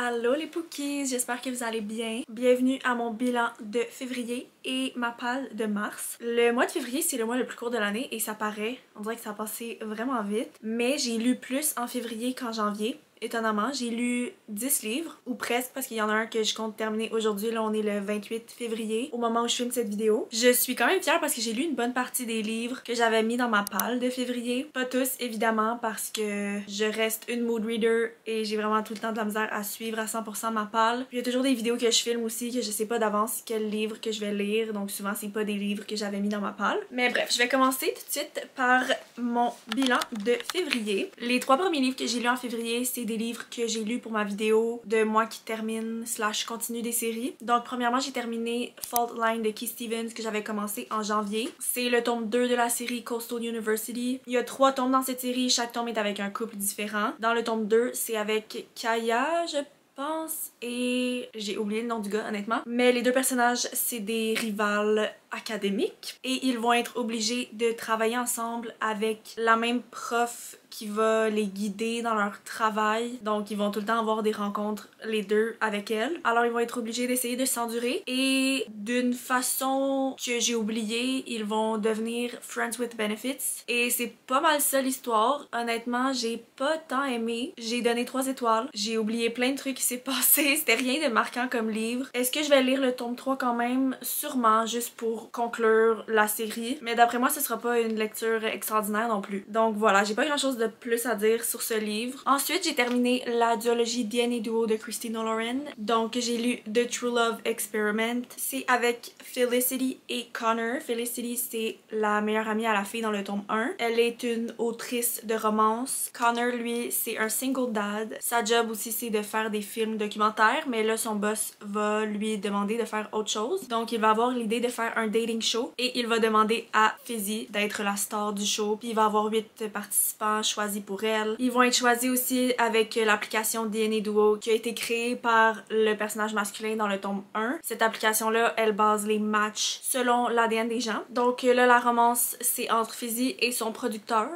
Allô les Pookies, j'espère que vous allez bien. Bienvenue à mon bilan de février et ma palle de mars. Le mois de février, c'est le mois le plus court de l'année et ça paraît, on dirait que ça a passé vraiment vite. Mais j'ai lu plus en février qu'en janvier. Étonnamment, j'ai lu 10 livres, ou presque, parce qu'il y en a un que je compte terminer aujourd'hui. Là, on est le 28 février, au moment où je filme cette vidéo. Je suis quand même fière parce que j'ai lu une bonne partie des livres que j'avais mis dans ma palle de février. Pas tous, évidemment, parce que je reste une mood reader et j'ai vraiment tout le temps de la misère à suivre à 100% ma palle. Puis il y a toujours des vidéos que je filme aussi que je sais pas d'avance quel livre que je vais lire, donc souvent c'est pas des livres que j'avais mis dans ma palle. Mais bref, je vais commencer tout de suite par mon bilan de février. Les 3 premiers livres que j'ai lus en février, c'est des livres que j'ai lus pour ma vidéo de moi qui termine / continue des séries. Donc premièrement, j'ai terminé Fault Line de Keith Stevens que j'avais commencé en janvier. C'est le tome 2 de la série Coastal University. Il y a 3 tomes dans cette série, chaque tome est avec un couple différent. Dans le tome 2, c'est avec Kaya, je pense, et j'ai oublié le nom du gars honnêtement. Mais les deux personnages, c'est des rivales académiques et ils vont être obligés de travailler ensemble avec la même prof qui va les guider dans leur travail. Donc ils vont tout le temps avoir des rencontres les deux avec elle. Alors ils vont être obligés d'essayer de s'endurer et d'une façon que j'ai oubliée, ils vont devenir friends with benefits. Et c'est pas mal ça l'histoire. Honnêtement, j'ai pas tant aimé. J'ai donné 3 étoiles. J'ai oublié plein de trucs qui s'est passé. C'était rien de marquant comme livre. Est-ce que je vais lire le tome 3 quand même? Sûrement, juste pour conclure la série. Mais d'après moi, ce sera pas une lecture extraordinaire non plus. Donc voilà, j'ai pas grand chose de plus à dire sur ce livre. Ensuite, j'ai terminé la duologie DNA Duo de Christina Lauren. Donc j'ai lu The True Love Experiment. C'est avec Felicity et Connor. Felicity, c'est la meilleure amie à la fille dans le tome 1. Elle est une autrice de romance. Connor, lui, c'est un single dad. Sa job aussi, c'est de faire des films documentaires, mais là, son boss va lui demander de faire autre chose. Donc il va avoir l'idée de faire un dating show et il va demander à Fizzy d'être la star du show. Puis il va avoir 8 participants choisis pour elle. Ils vont être choisis aussi avec l'application DNA Duo qui a été créée par le personnage masculin dans le tome 1. Cette application-là, elle base les matchs selon l'ADN des gens. Donc là, la romance, c'est entre Fizzy et son producteur.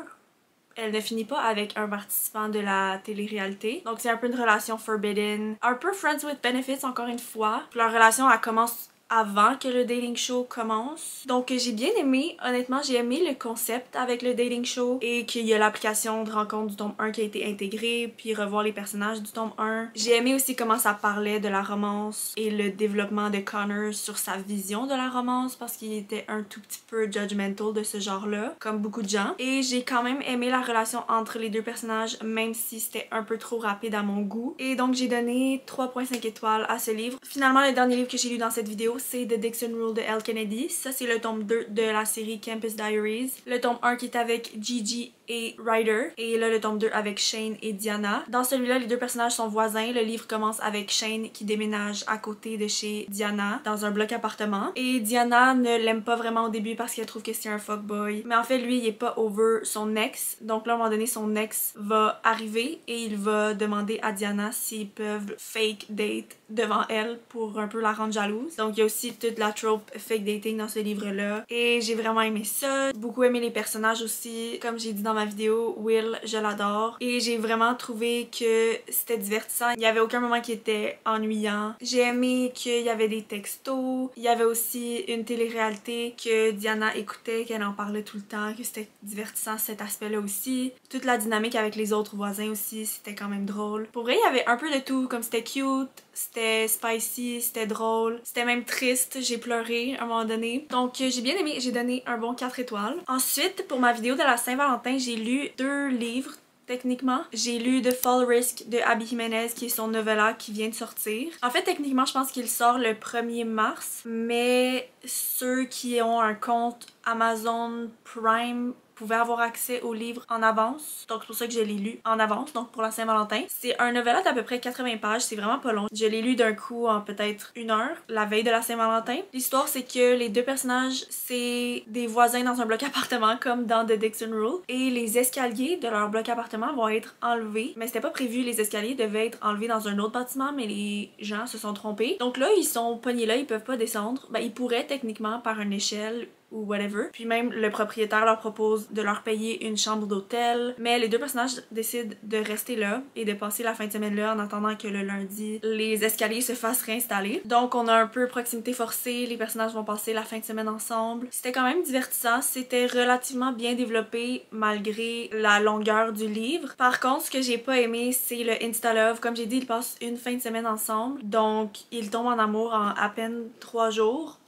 Elle ne finit pas avec un participant de la télé-réalité. Donc c'est un peu une relation forbidden. Un peu friends with benefits encore une fois. Puis leur relation, elle commence avant que le dating show commence. Donc j'ai bien aimé, honnêtement j'ai aimé le concept avec le dating show et qu'il y a l'application de rencontre du tome 1 qui a été intégrée, puis revoir les personnages du tome 1. J'ai aimé aussi comment ça parlait de la romance et le développement de Connor sur sa vision de la romance parce qu'il était un tout petit peu judgmental de ce genre-là, comme beaucoup de gens. Et j'ai quand même aimé la relation entre les deux personnages, même si c'était un peu trop rapide à mon goût. Et donc j'ai donné 3.5 étoiles à ce livre. Finalement, le dernier livre que j'ai lu dans cette vidéo, c'est The Dixon Rule de Elle Kennedy. Ça, c'est le tome 2 de la série Campus Diaries. Le tome 1 qui est avec Gigi et Ryder. Et là, le tome 2 avec Shane et Diana. Dans celui-là, les deux personnages sont voisins. Le livre commence avec Shane qui déménage à côté de chez Diana dans un bloc appartement. Et Diana ne l'aime pas vraiment au début parce qu'elle trouve que c'est un fuckboy. Mais en fait, lui, il est pas over son ex. Donc là, à un moment donné, son ex va arriver et il va demander à Diana s'ils peuvent fake date devant elle pour un peu la rendre jalouse. Donc il y a aussi toute la trope fake dating dans ce livre-là. Et j'ai vraiment aimé ça. Beaucoup aimé les personnages aussi. Comme j'ai dit dans ma vidéo, Will, je l'adore. Et j'ai vraiment trouvé que c'était divertissant. Il y avait aucun moment qui était ennuyant. J'ai aimé qu'il y avait des textos. Il y avait aussi une télé-réalité que Diana écoutait, qu'elle en parlait tout le temps, que c'était divertissant cet aspect-là aussi. Toute la dynamique avec les autres voisins aussi, c'était quand même drôle. Pour vrai, il y avait un peu de tout, comme c'était cute, c'était spicy, c'était drôle, c'était même triste, j'ai pleuré à un moment donné. Donc j'ai bien aimé, j'ai donné un bon 4 étoiles. Ensuite, pour ma vidéo de la Saint-Valentin, j'ai lu 2 livres. Techniquement, j'ai lu The Fall Risk de Abby Jimenez qui est son novella qui vient de sortir. En fait, techniquement, je pense qu'il sort le 1er mars, mais ceux qui ont un compte Amazon Prime pouvaient avoir accès au livre en avance. Donc c'est pour ça que je l'ai lu en avance, donc pour la Saint-Valentin. C'est un novella d'à peu près 80 pages, c'est vraiment pas long. Je l'ai lu d'un coup en peut-être 1 heure, la veille de la Saint-Valentin. L'histoire, c'est que les deux personnages, c'est des voisins dans un bloc appartement, comme dans The Dixon Rule. Et les escaliers de leur bloc appartement vont être enlevés. Mais c'était pas prévu, les escaliers devaient être enlevés dans un autre bâtiment, mais les gens se sont trompés. Donc là, ils sont pognés là, ils peuvent pas descendre. Ben, ils pourraient techniquement par une échelle ou whatever. Puis même le propriétaire leur propose de leur payer une chambre d'hôtel, mais les deux personnages décident de rester là et de passer la fin de semaine là en attendant que le lundi les escaliers se fassent réinstaller. Donc on a un peu proximité forcée, les personnages vont passer la fin de semaine ensemble. C'était quand même divertissant, c'était relativement bien développé malgré la longueur du livre. Par contre, ce que j'ai pas aimé, c'est le insta-love. Comme j'ai dit, ils passent une fin de semaine ensemble, donc ils tombent en amour en à peine 3 jours.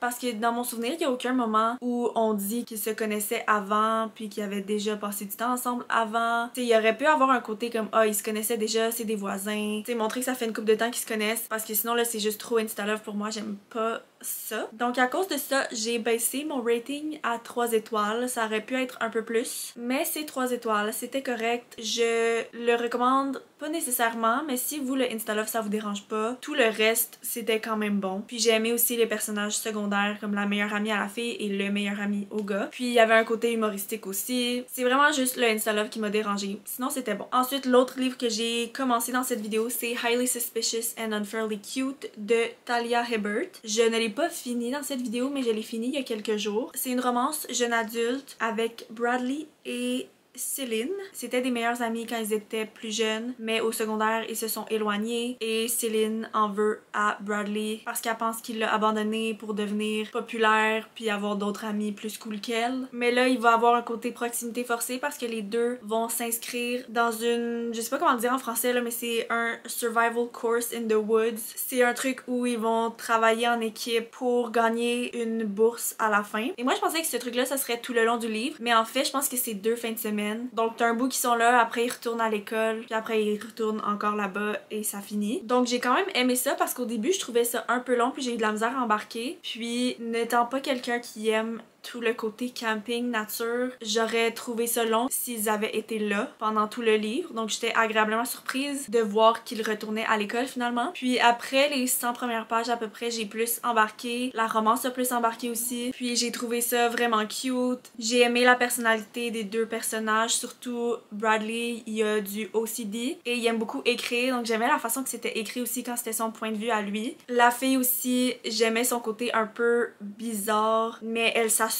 Parce que dans mon souvenir, il n'y a aucun moment où on dit qu'ils se connaissaient avant puis qu'ils avaient déjà passé du temps ensemble avant. T'sais, il aurait pu avoir un côté comme ah, ils se connaissaient déjà, c'est des voisins. T'sais, montrer que ça fait une couple de temps qu'ils se connaissent parce que sinon là, c'est juste trop insta-love pour moi, j'aime pas ça. Donc à cause de ça, j'ai baissé mon rating à 3 étoiles. Ça aurait pu être un peu plus, mais c'est 3 étoiles, c'était correct. Je le recommande pas nécessairement, mais si vous le insta-love ça vous dérange pas, tout le reste c'était quand même bon. Puis j'ai aimé aussi les personnages secondaires comme la meilleure amie à la fille et le meilleur ami au gars. Puis il y avait un côté humoristique aussi. C'est vraiment juste le insta-love qui m'a dérangé. Sinon c'était bon. Ensuite l'autre livre que j'ai commencé dans cette vidéo c'est Highly Suspicious and Unfairly Cute de Talia Hibbert. Je ne l'ai pas fini dans cette vidéo mais je l'ai fini il y a quelques jours. C'est une romance jeune adulte avec Bradley et Céline. C'était des meilleurs amis quand ils étaient plus jeunes, mais au secondaire, ils se sont éloignés et Céline en veut à Bradley parce qu'elle pense qu'il l'a abandonné pour devenir populaire puis avoir d'autres amis plus cool qu'elle. Mais là, il va avoir un côté proximité forcée parce que les deux vont s'inscrire dans une... je sais pas comment le dire en français là, mais c'est un survival course in the woods. C'est un truc où ils vont travailler en équipe pour gagner une bourse à la fin. Et moi, je pensais que ce truc-là, ça serait tout le long du livre, mais en fait, je pense que c'est 2 fins de semaine. Donc t'as un bout qui sont là, après ils retournent à l'école, puis après ils retournent encore là-bas et ça finit. Donc j'ai quand même aimé ça parce qu'au début je trouvais ça un peu long puis j'ai eu de la misère à embarquer. Puis n'étant pas quelqu'un qui aime tout le côté camping, nature, j'aurais trouvé ça long s'ils avaient été là pendant tout le livre. Donc j'étais agréablement surprise de voir qu'ils retournaient à l'école finalement. Puis après les 100 premières pages à peu près, j'ai plus embarqué. La romance a plus embarqué aussi. Puis j'ai trouvé ça vraiment cute. J'ai aimé la personnalité des deux personnages, surtout Bradley, il a du OCD et il aime beaucoup écrire. Donc j'aimais la façon que c'était écrit aussi quand c'était son point de vue à lui. La fille aussi, j'aimais son côté un peu bizarre, mais elle s'assume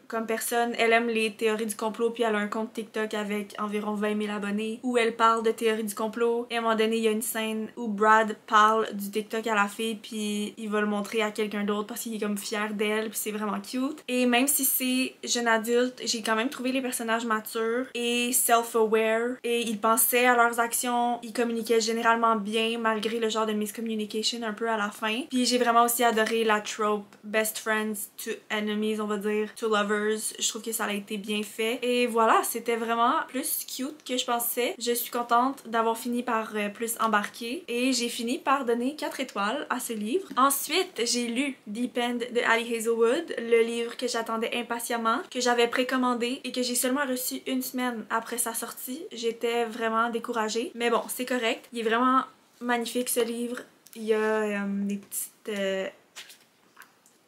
comme personne. Elle aime les théories du complot puis elle a un compte TikTok avec environ 20 000 abonnés où elle parle de théories du complot. Et à un moment donné, il y a une scène où Brad parle du TikTok à la fille puis il va le montrer à quelqu'un d'autre parce qu'il est comme fier d'elle puis c'est vraiment cute. Et même si c'est jeune adulte, j'ai quand même trouvé les personnages matures et self-aware et ils pensaient à leurs actions, ils communiquaient généralement bien malgré le genre de miscommunication un peu à la fin. Puis j'ai vraiment aussi adoré la trope best friends to enemies, on va dire, to lovers. Je trouve que ça a été bien fait. Et voilà, c'était vraiment plus cute que je pensais. Je suis contente d'avoir fini par plus embarquer. Et j'ai fini par donner 4 étoiles à ce livre. Ensuite, j'ai lu Deep End de Ali Hazelwood, le livre que j'attendais impatiemment, que j'avais précommandé et que j'ai seulement reçu une semaine après sa sortie. J'étais vraiment découragée. Mais bon, c'est correct. Il est vraiment magnifique ce livre. Il y a des petites...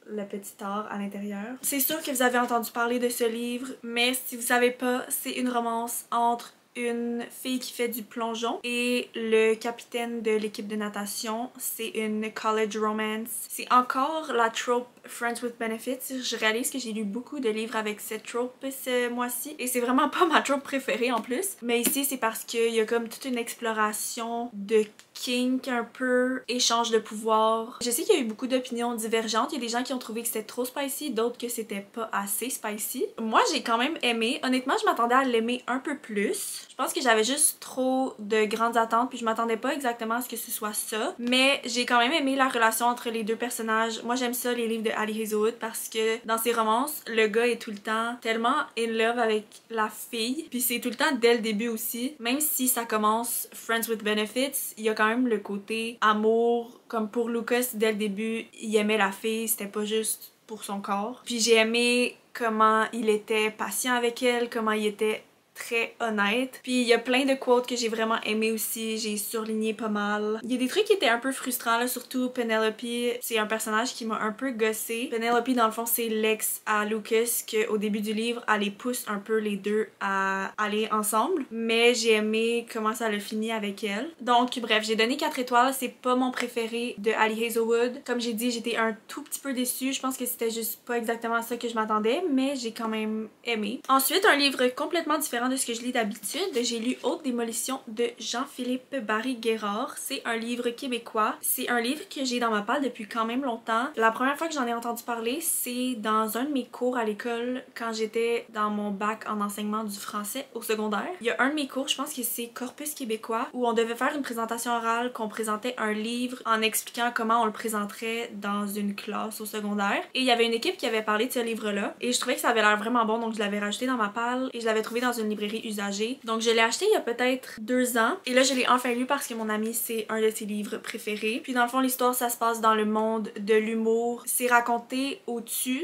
le petit art à l'intérieur. C'est sûr que vous avez entendu parler de ce livre, mais si vous savez pas, c'est une romance entre une fille qui fait du plongeon et le capitaine de l'équipe de natation. C'est une college romance. C'est encore la trope Friends with Benefits. Je réalise que j'ai lu beaucoup de livres avec cette trope ce mois-ci et c'est vraiment pas ma trope préférée en plus. Mais ici, c'est parce qu'il y a comme toute une exploration de kink un peu, échange de pouvoir. Je sais qu'il y a eu beaucoup d'opinions divergentes. Il y a des gens qui ont trouvé que c'était trop spicy, d'autres que c'était pas assez spicy. Moi, j'ai quand même aimé. Honnêtement, je m'attendais à l'aimer un peu plus. Je pense que j'avais juste trop de grandes attentes puis je m'attendais pas exactement à ce que ce soit ça. Mais j'ai quand même aimé la relation entre les deux personnages. Moi, j'aime ça, les livres de Ali Hazelwood, parce que dans ses romances, le gars est tout le temps tellement in love avec la fille. Puis c'est tout le temps dès le début aussi. Même si ça commence Friends with Benefits, il y a quand même le côté amour. Comme pour Lucas, dès le début, il aimait la fille, c'était pas juste pour son corps. Puis j'ai aimé comment il était patient avec elle, comment il était très honnête. Puis il y a plein de quotes que j'ai vraiment aimé aussi, j'ai surligné pas mal. Il y a des trucs qui étaient un peu frustrants là, surtout Penelope, c'est un personnage qui m'a un peu gossé. Penelope dans le fond c'est l'ex à Lucas que au début du livre elle les pousse un peu les deux à aller ensemble, mais j'ai aimé comment ça l'a fini avec elle. Donc bref, j'ai donné 4 étoiles, c'est pas mon préféré de Ali Hazelwood. Comme j'ai dit, j'étais un tout petit peu déçue, je pense que c'était juste pas exactement ça que je m'attendais, mais j'ai quand même aimé. Ensuite, un livre complètement différent de ce que je lis d'habitude, j'ai lu Haute démolition de Jean-Philippe Barry-Guerrard. C'est un livre québécois. C'est un livre que j'ai dans ma palle depuis quand même longtemps. La première fois que j'en ai entendu parler, c'est dans un de mes cours à l'école quand j'étais dans mon bac en enseignement du français au secondaire. Il y a un de mes cours, je pense que c'est Corpus québécois, où on devait faire une présentation orale, qu'on présentait un livre en expliquant comment on le présenterait dans une classe au secondaire. Et il y avait une équipe qui avait parlé de ce livre-là. Et je trouvais que ça avait l'air vraiment bon, donc je l'avais rajouté dans ma palle et je l'avais trouvé dans une librairie usagée. Donc je l'ai acheté il y a peut-être 2 ans. Et là, je l'ai enfin lu parce que mon ami, c'est un de ses livres préférés. Puis dans le fond, l'histoire, ça se passe dans le monde de l'humour. C'est raconté au-dessus,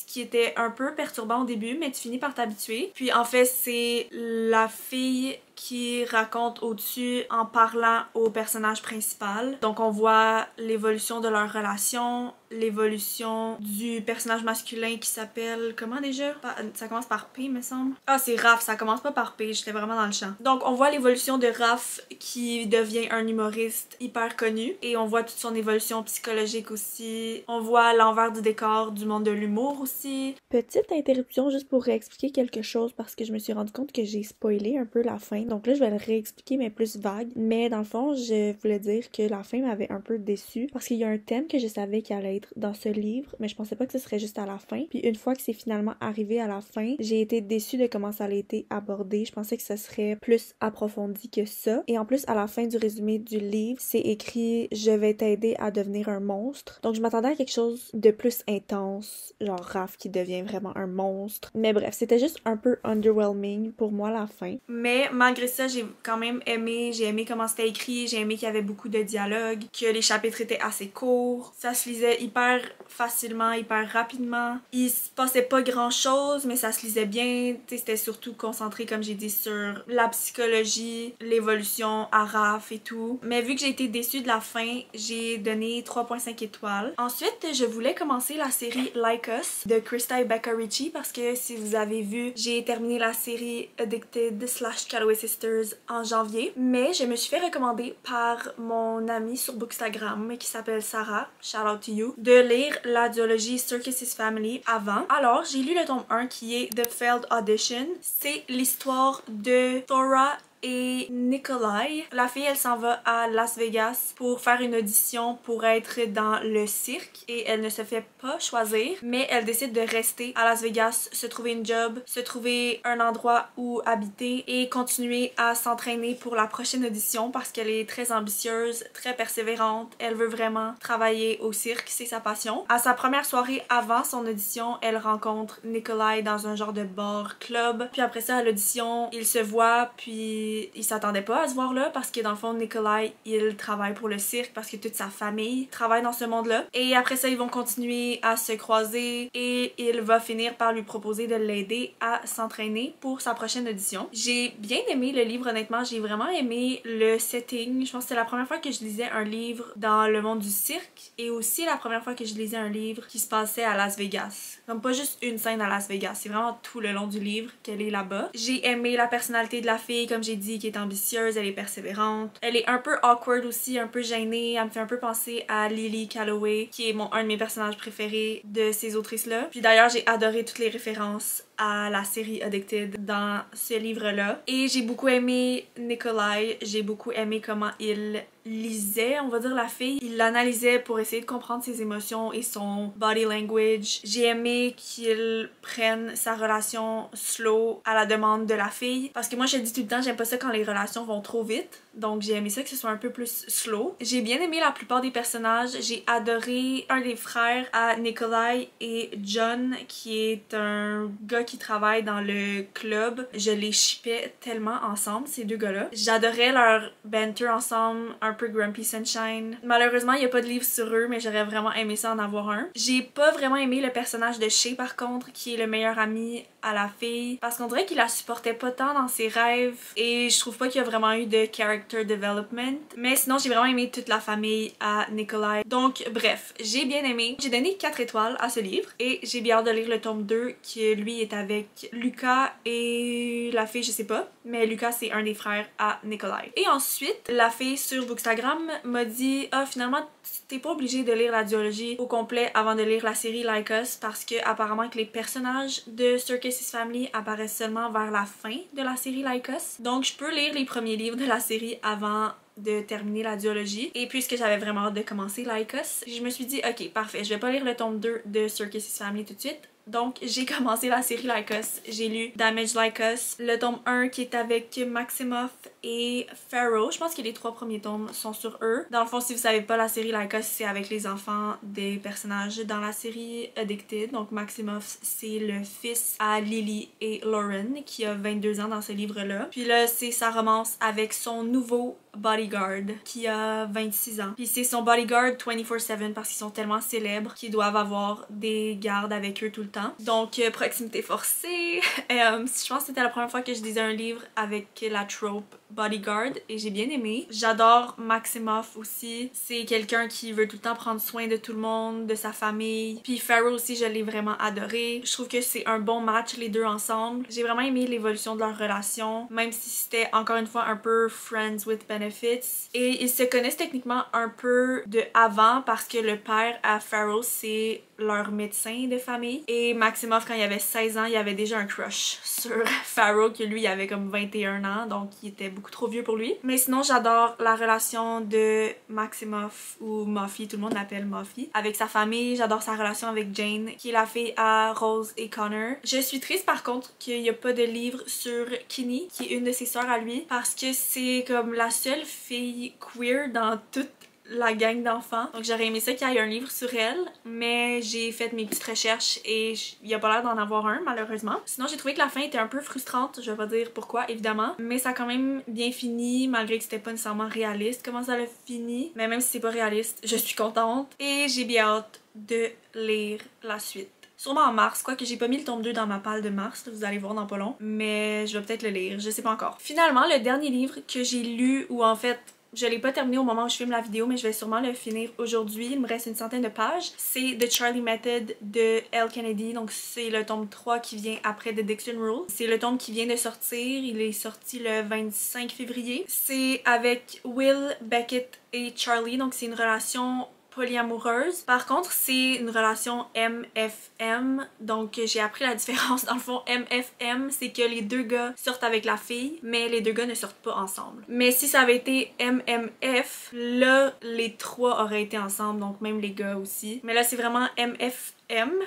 qui était un peu perturbant au début, mais tu finis par t'habituer. Puis en fait, c'est la fille qui raconte au-dessus en parlant au personnage principal. Donc on voit l'évolution de leur relation, l'évolution du personnage masculin qui s'appelle... comment déjà? Ça commence par P, me semble. Ah, c'est Raph, ça commence pas par P, j'étais vraiment dans le champ. Donc on voit l'évolution de Raph qui devient un humoriste hyper connu et on voit toute son évolution psychologique aussi. On voit l'envers du décor du monde de l'humour aussi. Petite interruption juste pour réexpliquer quelque chose parce que je me suis rendu compte que j'ai spoilé un peu la fin. Donc là, je vais le réexpliquer, mais plus vague. Mais dans le fond, je voulais dire que la fin m'avait un peu déçue parce qu'il y a un thème que je savais qu'il allait être dans ce livre, mais je pensais pas que ce serait juste à la fin. Puis une fois que c'est finalement arrivé à la fin, j'ai été déçue de comment ça allait été abordé. Je pensais que ce serait plus approfondi que ça. Et en plus, à la fin du résumé du livre, c'est écrit « Je vais t'aider à devenir un monstre ». Donc je m'attendais à quelque chose de plus intense, genre Raph qui devient vraiment un monstre. Mais bref, c'était juste un peu underwhelming pour moi la fin. Mais malgré ça, j'ai quand même aimé, j'ai aimé comment c'était écrit, j'ai aimé qu'il y avait beaucoup de dialogue, que les chapitres étaient assez courts, ça se lisait hyper facilement, hyper rapidement. Il se passait pas grand chose, mais ça se lisait bien, tu sais, c'était surtout concentré, comme j'ai dit, sur la psychologie, l'évolution à Raph et tout. Mais vu que j'ai été déçue de la fin, j'ai donné 3.5 étoiles. Ensuite, je voulais commencer la série Like Us de Krista et Becca Ritchie parce que si vous avez vu, j'ai terminé la série Addicted / Calloway Sisters en janvier, mais je me suis fait recommander par mon amie sur Bookstagram qui s'appelle Sarah, shout out to you, de lire la duologie Circus is Family avant. Alors, j'ai lu le tome 1 qui est The Failed Audition. C'est l'histoire de Thora et Nikolai. La fille, elle s'en va à Las Vegas pour faire une audition pour être dans le cirque et elle ne se fait pas choisir, mais elle décide de rester à Las Vegas, se trouver une job, se trouver un endroit où habiter et continuer à s'entraîner pour la prochaine audition parce qu'elle est très ambitieuse, très persévérante. Elle veut vraiment travailler au cirque, c'est sa passion. À sa première soirée avant son audition, elle rencontre Nikolai dans un genre de bar club. Puis après ça, à l'audition, ils se voient, puis il s'attendait pas à se voir là parce que dans le fond, Nikolai, il travaille pour le cirque parce que toute sa famille travaille dans ce monde-là. Et après ça, ils vont continuer à se croiser et il va finir par lui proposer de l'aider à s'entraîner pour sa prochaine audition. J'ai bien aimé le livre, honnêtement. J'ai vraiment aimé le setting. Je pense que c'est la première fois que je lisais un livre dans le monde du cirque et aussi la première fois que je lisais un livre qui se passait à Las Vegas. Comme pas juste une scène à Las Vegas, c'est vraiment tout le long du livre qu'elle est là-bas. J'ai aimé la personnalité de la fille, comme j'ai dit, qui est ambitieuse, elle est persévérante. Elle est un peu awkward aussi, un peu gênée. Elle me fait un peu penser à Lily Calloway, qui est un de mes personnages préférés de ces autrices-là. Puis d'ailleurs, j'ai adoré toutes les références à la série Addicted dans ce livre-là. Et j'ai beaucoup aimé Nikolai, j'ai beaucoup aimé comment il lisait, on va dire, la fille. Il l'analysait pour essayer de comprendre ses émotions et son body language. J'ai aimé qu'il prenne sa relation slow à la demande de la fille. Parce que moi, je le dis tout le temps, j'aime pas ça quand les relations vont trop vite. Donc j'ai aimé ça que ce soit un peu plus slow. J'ai bien aimé la plupart des personnages. J'ai adoré un des frères à Nikolai et John, qui est un gars qui travaille dans le club. Je les shippais tellement ensemble, ces deux gars-là. J'adorais leur banter ensemble, un peu Grumpy Sunshine. Malheureusement, il n'y a pas de livre sur eux, mais j'aurais vraiment aimé ça en avoir un. J'ai pas vraiment aimé le personnage de Shay, par contre, qui est le meilleur ami à la fille parce qu'on dirait qu'il la supportait pas tant dans ses rêves et je trouve pas qu'il y a vraiment eu de character development. Mais sinon, j'ai vraiment aimé toute la famille à Nikolai. Donc bref, j'ai bien aimé. J'ai donné 4 étoiles à ce livre et j'ai bien hâte de lire le tome 2 qui lui est avec Lucas et la fille, je sais pas, mais Lucas c'est un des frères à Nikolai. Et ensuite, la fille sur Bookstagram m'a dit ah finalement t'es pas obligé de lire la duologie au complet avant de lire la série Like Us parce que apparemment que les personnages de Circus Family apparaissent seulement vers la fin de la série Like Us. Donc je peux lire les premiers livres de la série avant de terminer la duologie. Et puisque j'avais vraiment hâte de commencer Like Us, je me suis dit ok parfait, je vais pas lire le tome 2 de Circus Family tout de suite. Donc j'ai commencé la série Like Us, j'ai lu Damage Like Us, le tome 1 qui est avec Maximoff et Pharaoh. Je pense que les 3 premiers tomes sont sur eux. Dans le fond, si vous savez pas, la série Like Us c'est avec les enfants des personnages dans la série Addicted. Donc Maximoff c'est le fils à Lily et Lauren qui a 22 ans dans ce livre-là. Puis là c'est sa romance avec son nouveau bodyguard qui a 26 ans. Puis c'est son bodyguard 24/7 parce qu'ils sont tellement célèbres qu'ils doivent avoir des gardes avec eux tout le temps. Donc proximité forcée. Je pense que c'était la première fois que je lisais un livre avec la trope bodyguard et j'ai bien aimé. J'adore Maximoff aussi. C'est quelqu'un qui veut tout le temps prendre soin de tout le monde, de sa famille. Puis Pharaoh aussi, je l'ai vraiment adoré. Je trouve que c'est un bon match les deux ensemble. J'ai vraiment aimé l'évolution de leur relation, même si c'était encore une fois un peu friends with benefits. Et ils se connaissent techniquement un peu de avant parce que le père à Pharaoh c'est leur médecin de famille. Et Maximoff, quand il avait 16 ans, il avait déjà un crush sur Pharaoh, que lui il avait comme 21 ans, donc il était beaucoup trop vieux pour lui. Mais sinon, j'adore la relation de Maximoff, ou Muffy, tout le monde l'appelle Muffy, avec sa famille. J'adore sa relation avec Jane, qui est la fille à Rose et Connor. Je suis triste par contre qu'il n'y a pas de livre sur Kinney, qui est une de ses sœurs à lui, parce que c'est comme la seule fille queer dans toute la gang d'enfants. Donc j'aurais aimé ça qu'il y ait un livre sur elle, mais j'ai fait mes petites recherches et il n'y a pas l'air d'en avoir un malheureusement. Sinon j'ai trouvé que la fin était un peu frustrante, je vais pas dire pourquoi évidemment, mais ça a quand même bien fini malgré que c'était pas nécessairement réaliste comment ça l'a fini. Mais même si c'est pas réaliste, je suis contente et j'ai bien hâte de lire la suite. Sûrement en mars, quoique j'ai pas mis le tome 2 dans ma palle de mars, vous allez voir dans pas long, mais je vais peut-être le lire, je sais pas encore. Finalement, le dernier livre que j'ai lu, ou en fait je l'ai pas terminé au moment où je filme la vidéo, mais je vais sûrement le finir aujourd'hui. Il me reste une centaine de pages. C'est The Charlie Method de Elle Kennedy. Donc c'est le tome 3 qui vient après The Dixon Rules. C'est le tome qui vient de sortir. Il est sorti le 25 février. C'est avec Will, Beckett et Charlie. Donc c'est une relation polyamoureuse. Par contre, c'est une relation MFM. Donc, j'ai appris la différence. Dans le fond, MFM, c'est que les deux gars sortent avec la fille, mais les deux gars ne sortent pas ensemble. Mais si ça avait été MMF, là, les 3 auraient été ensemble, donc même les gars aussi. Mais là, c'est vraiment MFM.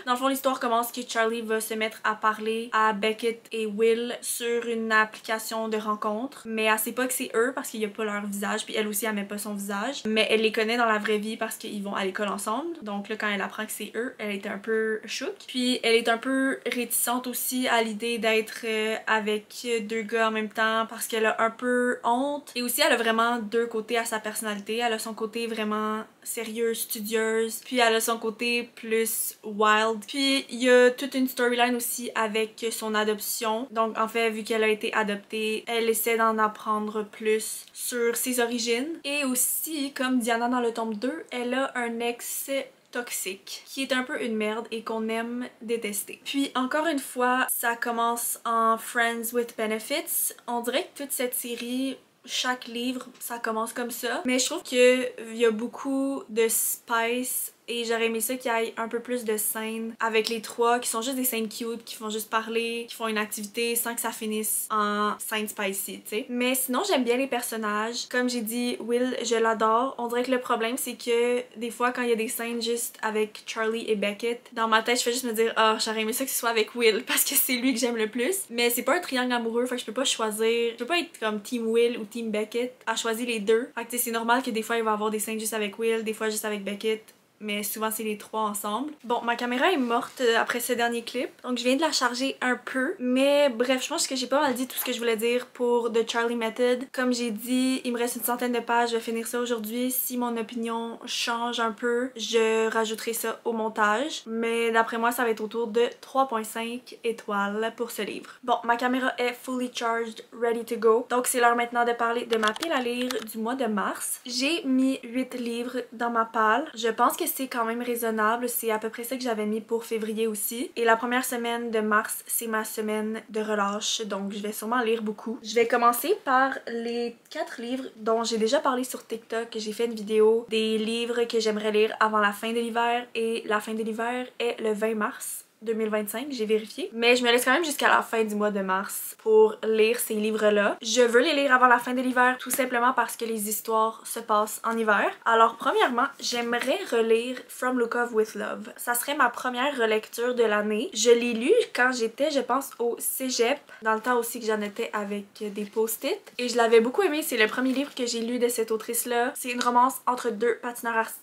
Dans le fond, l'histoire commence que Charlie va se mettre à parler à Beckett et Will sur une application de rencontre, mais elle sait pas que c'est eux parce qu'il y a pas leur visage, puis elle aussi elle met pas son visage, mais elle les connaît dans la vraie vie parce qu'ils vont à l'école ensemble. Donc là, quand elle apprend que c'est eux, elle est un peu chouk. Puis elle est un peu réticente aussi à l'idée d'être avec 2 gars en même temps parce qu'elle a un peu honte. Et aussi, elle a vraiment 2 côtés à sa personnalité. Elle a son côté vraiment sérieuse, studieuse, puis elle a son côté plus wild. Puis il y a toute une storyline aussi avec son adoption. Donc en fait, vu qu'elle a été adoptée, elle essaie d'en apprendre plus sur ses origines. Et aussi, comme Diana dans le tome 2, elle a un ex toxique qui est un peu une merde et qu'on aime détester. Puis encore une fois, ça commence en Friends with Benefits. On dirait que toute cette série, chaque livre, ça commence comme ça. Mais je trouve qu'il y a beaucoup de spice et j'aurais aimé ça qu'il y ait un peu plus de scènes avec les 3 qui sont juste des scènes cute, qui font juste parler, qui font une activité sans que ça finisse en scène spicy, tu sais. Mais sinon, j'aime bien les personnages. Comme j'ai dit, Will, je l'adore. On dirait que le problème, c'est que des fois, quand il y a des scènes juste avec Charlie et Beckett, dans ma tête, je fais juste me dire « Ah, j'aurais aimé ça que ce soit avec Will parce que c'est lui que j'aime le plus. » Mais c'est pas un triangle amoureux, fait que je peux pas choisir. Je peux pas être comme Team Will ou Team Beckett à choisir les deux. Fait que c'est normal que des fois, il va y avoir des scènes juste avec Will, des fois juste avec Beckett. mais souvent c'est les trois ensemble. Bon, ma caméra est morte après ce dernier clip, donc je viens de la charger un peu, mais bref, je pense que j'ai pas mal dit tout ce que je voulais dire pour The Charlie Method. Comme j'ai dit, il me reste une centaine de pages, je vais finir ça aujourd'hui. Si mon opinion change un peu, je rajouterai ça au montage, mais d'après moi, ça va être autour de 3.5 étoiles pour ce livre. Bon, ma caméra est fully charged, ready to go, donc c'est l'heure maintenant de parler de ma pile à lire du mois de mars. J'ai mis 8 livres dans ma palle. Je pense que c'est quand même raisonnable, c'est à peu près ça que j'avais mis pour février aussi. Et la première semaine de mars, c'est ma semaine de relâche, donc je vais sûrement lire beaucoup. Je vais commencer par les 4 livres dont j'ai déjà parlé sur TikTok. J'ai fait une vidéo des livres que j'aimerais lire avant la fin de l'hiver, et la fin de l'hiver est le 20 mars 2025, j'ai vérifié. Mais je me laisse quand même jusqu'à la fin du mois de mars pour lire ces livres-là. Je veux les lire avant la fin de l'hiver tout simplement parce que les histoires se passent en hiver. Alors premièrement, j'aimerais relire From Lukov with Love. Ça serait ma première relecture de l'année. Je l'ai lu quand j'étais, je pense, au cégep, dans le temps aussi que j'en étais avec des post-it. Et je l'avais beaucoup aimé, c'est le premier livre que j'ai lu de cette autrice-là. C'est une romance entre deux patineurs artistiques.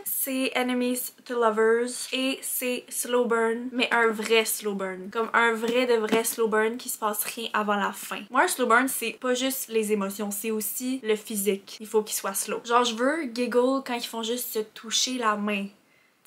C'est Enemies to Lovers et c'est slow burn, mais un vrai slow burn. Comme un vrai de vrai slow burn qui se passe rien avant la fin. Moi, un slow burn, c'est pas juste les émotions, c'est aussi le physique. Il faut qu'il soit slow. Genre, je veux giggle quand ils font juste se toucher la main.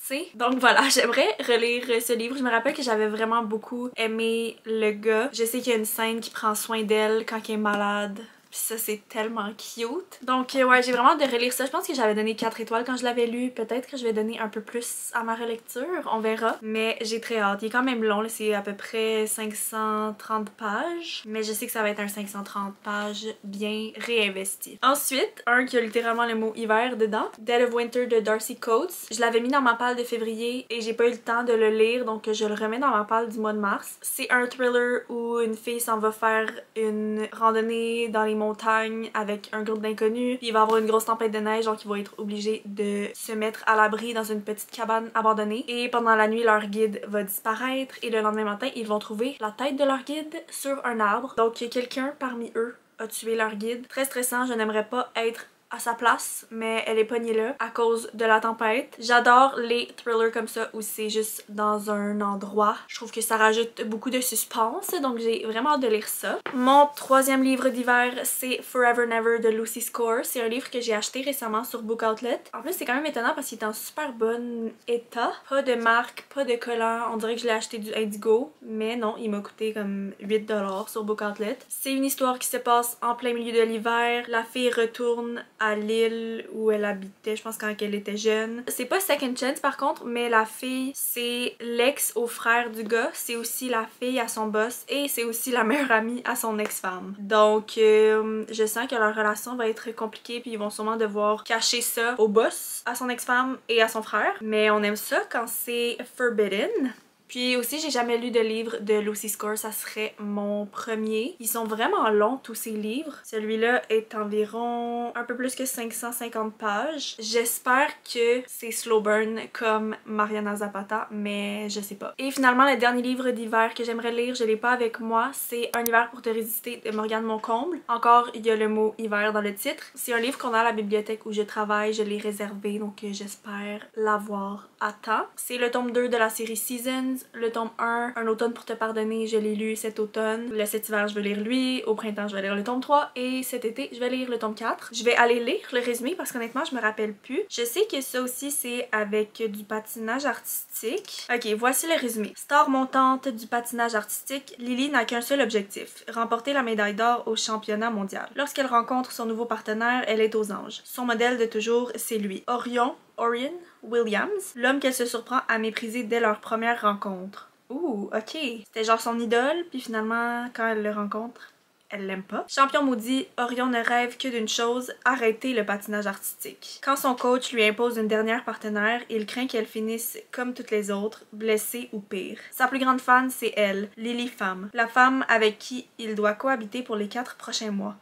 T'sais? Donc voilà, j'aimerais relire ce livre. Je me rappelle que j'avais vraiment beaucoup aimé le gars. Je sais qu'il y a une scène qui prend soin d'elle quand elle est malade. Puis ça, c'est tellement cute. Donc ouais, j'ai vraiment hâte de relire ça. Je pense que j'avais donné 4 étoiles quand je l'avais lu. Peut-être que je vais donner un peu plus à ma relecture. On verra. Mais j'ai très hâte. Il est quand même long. C'est à peu près 530 pages. Mais je sais que ça va être un 530 pages bien réinvesti. Ensuite, un qui a littéralement le mot hiver dedans. Dead of Winter de Darcy Coates. Je l'avais mis dans ma palle de février et j'ai pas eu le temps de le lire. Donc je le remets dans ma palle du mois de mars. C'est un thriller où une fille s'en va faire une randonnée dans les montagnes avec un groupe d'inconnus. Puis il va y avoir une grosse tempête de neige, donc ils vont être obligés de se mettre à l'abri dans une petite cabane abandonnée. Et pendant la nuit, leur guide va disparaître et le lendemain matin, ils vont trouver la tête de leur guide sur un arbre. Donc quelqu'un parmi eux a tué leur guide. Très stressant, je n'aimerais pas être à sa place, mais elle est pognée là à cause de la tempête. J'adore les thrillers comme ça où c'est juste dans un endroit. Je trouve que ça rajoute beaucoup de suspense, donc j'ai vraiment hâte de lire ça. Mon troisième livre d'hiver, c'est Forever Never de Lucy Score. C'est un livre que j'ai acheté récemment sur Book Outlet. En plus, c'est quand même étonnant parce qu'il est en super bon état. Pas de marque, pas de collant. On dirait que je l'ai acheté du Indigo, mais non, il m'a coûté comme 8$ sur Book Outlet. C'est une histoire qui se passe en plein milieu de l'hiver. La fille retourne à l'île où elle habitait, je pense quand elle était jeune. C'est pas Second Chance par contre, mais la fille, c'est l'ex au frère du gars, c'est aussi la fille à son boss et c'est aussi la meilleure amie à son ex-femme. Donc je sens que leur relation va être compliquée puis ils vont sûrement devoir cacher ça au boss, à son ex-femme et à son frère. Mais on aime ça quand c'est forbidden. Puis aussi, j'ai jamais lu de livre de Lucy Score, ça serait mon premier. Ils sont vraiment longs, tous ces livres. Celui-là est environ un peu plus que 550 pages. J'espère que c'est slow burn comme Mariana Zapata, mais je sais pas. Et finalement, le dernier livre d'hiver que j'aimerais lire, je l'ai pas avec moi, c'est Un hiver pour te résister de Morgane Moncomble. Encore, il y a le mot hiver dans le titre. C'est un livre qu'on a à la bibliothèque où je travaille, je l'ai réservé, donc j'espère l'avoir à temps. C'est le tome 2 de la série Seasons. Le tome 1, Un automne pour te pardonner, je l'ai lu cet automne. Cet hiver, je vais lire lui. Au printemps, je vais lire le tome 3. Et cet été, je vais lire le tome 4. Je vais aller lire le résumé parce qu'honnêtement, je me rappelle plus. Je sais que ça aussi, c'est avec du patinage artistique. Ok, voici le résumé. Star montante du patinage artistique, Lily n'a qu'un seul objectif, remporter la médaille d'or au championnat mondial. Lorsqu'elle rencontre son nouveau partenaire, elle est aux anges. Son modèle de toujours, c'est lui. Orion Williams, l'homme qu'elle se surprend à mépriser dès leur première rencontre. Ouh, ok. C'était genre son idole, puis finalement, quand elle le rencontre, elle l'aime pas. Champion maudit, Orion ne rêve que d'une chose, arrêter le patinage artistique. Quand son coach lui impose une dernière partenaire, il craint qu'elle finisse comme toutes les autres, blessée ou pire. Sa plus grande fan, c'est elle, Lily Femme, la femme avec qui il doit cohabiter pour les 4 prochains mois.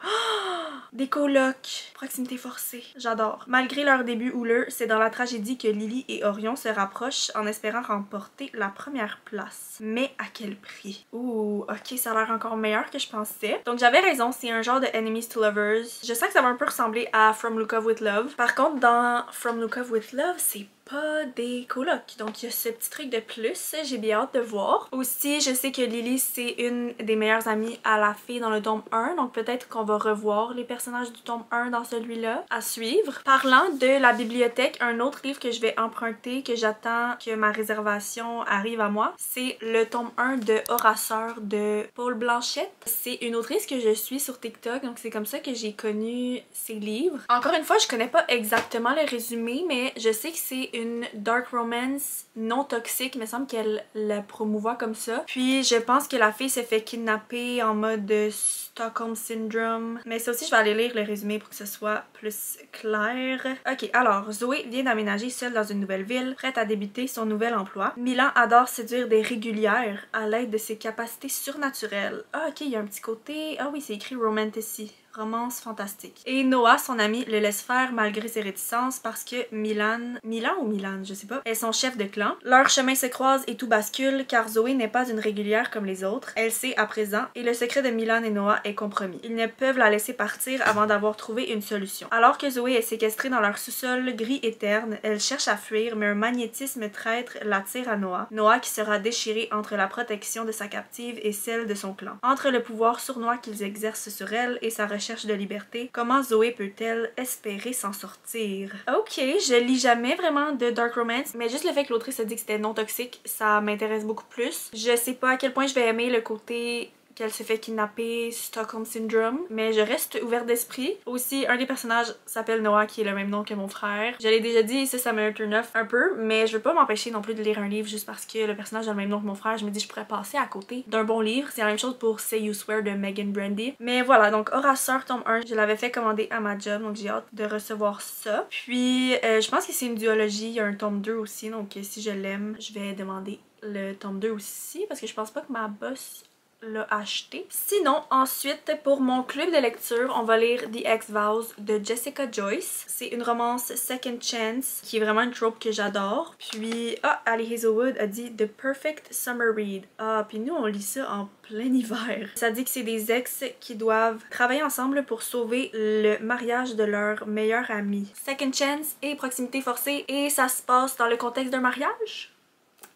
Des colocs, proximité forcée, j'adore. Malgré leur début houleux, c'est dans la tragédie que Lily et Orion se rapprochent en espérant remporter la première place. Mais à quel prix? Ouh, ok, ça a l'air encore meilleur que je pensais. Donc j'avais raison, c'est un genre de Enemies to Lovers. Je sens que ça va un peu ressembler à From Lukov with Love. Par contre, dans From Lukov with Love, c'est pas des colocs. Donc il y a ce petit truc de plus, j'ai bien hâte de voir. Aussi, je sais que Lily c'est une des meilleures amies à la fille dans le tome 1, donc peut-être qu'on va revoir les personnages du tome 1 dans celui-là à suivre. Parlant de la bibliothèque, un autre livre que je vais emprunter, que j'attends que ma réservation arrive à moi, c'est le tome 1 de Horraseur de Paul Blanchette. C'est une autrice que je suis sur TikTok, donc c'est comme ça que j'ai connu ses livres. Encore une fois, je connais pas exactement le résumé, mais je sais que c'est une dark romance non toxique, il me semble qu'elle la promouvoit comme ça. Puis je pense que la fille s'est fait kidnapper en mode Stockholm Syndrome. Mais ça aussi, je vais aller lire le résumé pour que ce soit plus clair. Ok, alors, Zoé vient d'aménager seule dans une nouvelle ville, prête à débuter son nouvel emploi. Milan adore séduire des régulières à l'aide de ses capacités surnaturelles. Ah, ok, il y a un petit côté... Ah oui, c'est écrit Romantasy. Romance fantastique. Et Noah, son ami, le laisse faire malgré ses réticences parce que Milan, je sais pas, est son chef de clan. Leurs chemins se croisent et tout bascule car Zoé n'est pas une régulière comme les autres. Elle sait à présent et le secret de Milan et Noah est compromis. Ils ne peuvent la laisser partir avant d'avoir trouvé une solution. Alors que Zoé est séquestrée dans leur sous-sol gris et terne, elle cherche à fuir mais un magnétisme traître l'attire à Noah. Noah qui sera déchiré entre la protection de sa captive et celle de son clan. Entre le pouvoir sournois qu'ils exercent sur elle et sa recherche de liberté, comment Zoé peut-elle espérer s'en sortir? Ok, je lis jamais vraiment de dark romance, mais juste le fait que l'autrice a dit que c'était non toxique, ça m'intéresse beaucoup plus. Je sais pas à quel point je vais aimer le côté qu'elle se fait kidnapper, Stockholm Syndrome, mais je reste ouverte d'esprit. Aussi, un des personnages s'appelle Noah, qui est le même nom que mon frère. Je l'ai déjà dit, ça me turn off un peu, mais je veux pas m'empêcher non plus de lire un livre juste parce que le personnage a le même nom que mon frère. Je me dis je pourrais passer à côté d'un bon livre. C'est la même chose pour Say You Swear de Megan Brandy. Mais voilà, donc Horraseur tome 1, je l'avais fait commander à ma job, donc j'ai hâte de recevoir ça. Puis, je pense que c'est une duologie, il y a un tome 2 aussi, donc si je l'aime, je vais demander le tome 2 aussi, parce que je pense pas que ma boss l'a acheté. Sinon, ensuite, pour mon club de lecture, on va lire The X-Vows de Jessica Joyce. C'est une romance second chance qui est vraiment une trope que j'adore. Puis, Ali Hazelwood a dit The Perfect Summer Read. Puis nous, on lit ça en plein hiver. Ça dit que c'est des ex qui doivent travailler ensemble pour sauver le mariage de leur meilleur ami. Second chance et proximité forcée, et ça se passe dans le contexte d'un mariage.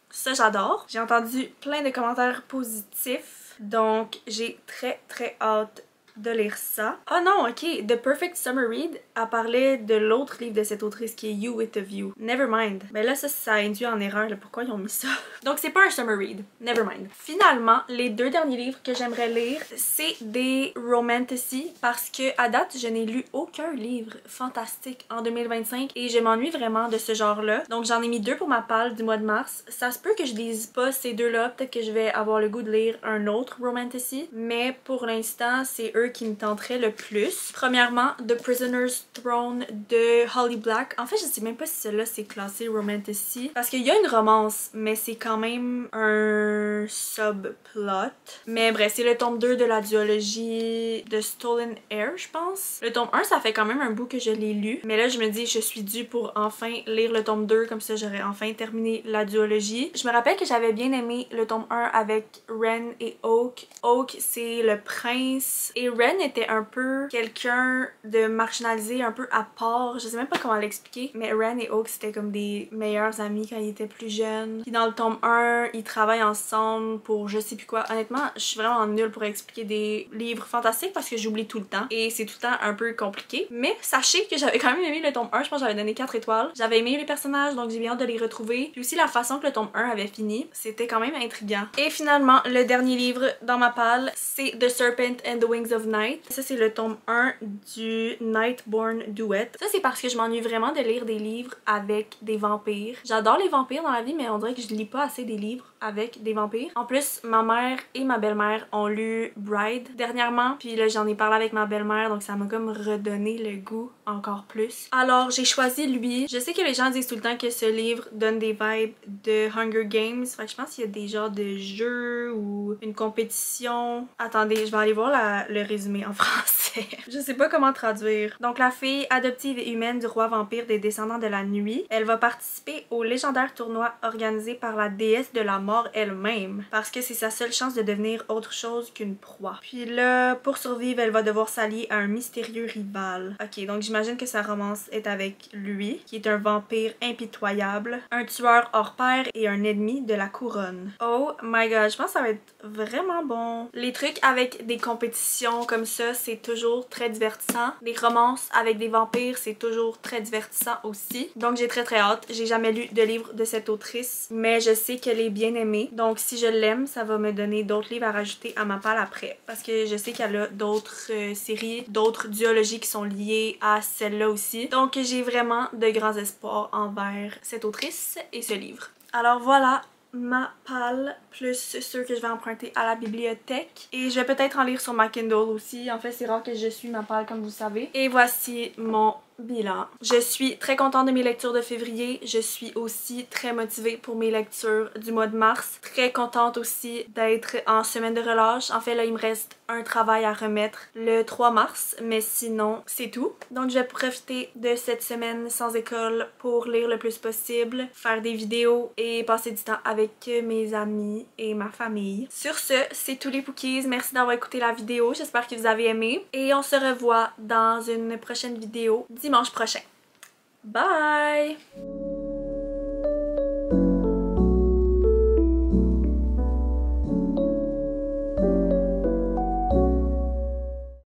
Ça, j'adore. J'ai entendu plein de commentaires positifs. Donc, j'ai très hâte de lire ça. Oh non, ok, The Perfect Summer Read a parlé de l'autre livre de cette autrice qui est You with a View. Never mind. Mais là, ça induit en erreur, là. Pourquoi ils ont mis ça? Donc c'est pas un summer read. Never mind. Finalement, les deux derniers livres que j'aimerais lire, c'est des romantasy parce que à date, je n'ai lu aucun livre fantastique en 2025 et je m'ennuie vraiment de ce genre-là. Donc j'en ai mis deux pour ma palle du mois de mars. Ça se peut que je lise pas ces deux-là, peut-être que je vais avoir le goût de lire un autre romantasy, mais pour l'instant, c'est eux qui me tenteraient le plus. Premièrement, The Prisoner's Throne de Holly Black. En fait, je sais même pas si celui-là c'est classé romantasy parce qu'il y a une romance, mais c'est quand même un subplot. Mais bref, c'est le tome 2 de la duologie de Stolen Air, je pense. Le tome 1, ça fait quand même un bout que je l'ai lu, mais là, je me dis, je suis due pour enfin lire le tome 2, comme ça, j'aurais enfin terminé la duologie. Je me rappelle que j'avais bien aimé le tome 1 avec Ren et Oak. Oak, c'est le prince, et Ren était un peu quelqu'un de marginalisé, un peu à part. Je sais même pas comment l'expliquer, mais Ren et Oak, c'était comme des meilleurs amis quand ils étaient plus jeunes. Puis dans le tome 1, ils travaillent ensemble pour je sais plus quoi. Honnêtement, je suis vraiment nulle pour expliquer des livres fantastiques parce que j'oublie tout le temps et c'est tout le temps un peu compliqué. Mais sachez que j'avais quand même aimé le tome 1, je pense que j'avais donné 4 étoiles. J'avais aimé les personnages, donc j'ai bien hâte de les retrouver. Puis aussi la façon que le tome 1 avait fini, c'était quand même intriguant. Et finalement, le dernier livre dans ma palle, c'est The Serpent and the Wings of Night. Ça, c'est le tome 1 du Nightborn Duet. Ça, c'est parce que je m'ennuie vraiment de lire des livres avec des vampires. J'adore les vampires dans la vie, mais on dirait que je lis pas assez des livres avec des vampires. En plus, ma mère et ma belle-mère ont lu Bride dernièrement, puis là j'en ai parlé avec ma belle-mère, donc ça m'a comme redonné le goût encore plus. Alors j'ai choisi lui. Je sais que les gens disent tout le temps que ce livre donne des vibes de Hunger Games, fait que je pense qu'il y a des genres de jeux ou une compétition. Attendez, je vais aller voir le résumé en français. Je sais pas comment traduire. Donc la la fille adoptive et humaine du roi vampire des descendants de la nuit. Elle va participer au légendaire tournoi organisé par la déesse de la mort elle-même, parce que c'est sa seule chance de devenir autre chose qu'une proie. Puis là, pour survivre, elle va devoir s'allier à un mystérieux rival. Ok, donc j'imagine que sa romance est avec lui, qui est un vampire impitoyable, un tueur hors pair et un ennemi de la couronne. Oh my god, je pense que ça va être vraiment bon. Les trucs avec des compétitions comme ça, c'est toujours très divertissant. Les romances avec des vampires, c'est toujours très divertissant aussi. Donc j'ai très hâte. J'ai jamais lu de livre de cette autrice, mais je sais qu'elle est bien aimée. Donc si je l'aime, ça va me donner d'autres livres à rajouter à ma palle après. Parce que je sais qu'elle a d'autres séries, d'autres duologies qui sont liées à celle-là aussi. Donc j'ai vraiment de grands espoirs envers cette autrice et ce livre. Alors voilà ma palle plus ceux que je vais emprunter à la bibliothèque. Et je vais peut-être en lire sur ma Kindle aussi. En fait, c'est rare que je suis ma palle comme vous savez. Et voici mon bilan. Je suis très contente de mes lectures de février. Je suis aussi très motivée pour mes lectures du mois de mars. Très contente aussi d'être en semaine de relâche. En fait, là, il me reste un travail à remettre le 3 mars, mais sinon, c'est tout. Donc, je vais profiter de cette semaine sans école pour lire le plus possible, faire des vidéos et passer du temps avec mes amis et ma famille. Sur ce, c'est tous les Pookies. Merci d'avoir écouté la vidéo. J'espère que vous avez aimé. Et on se revoit dans une prochaine vidéo dimanche prochain. Bye!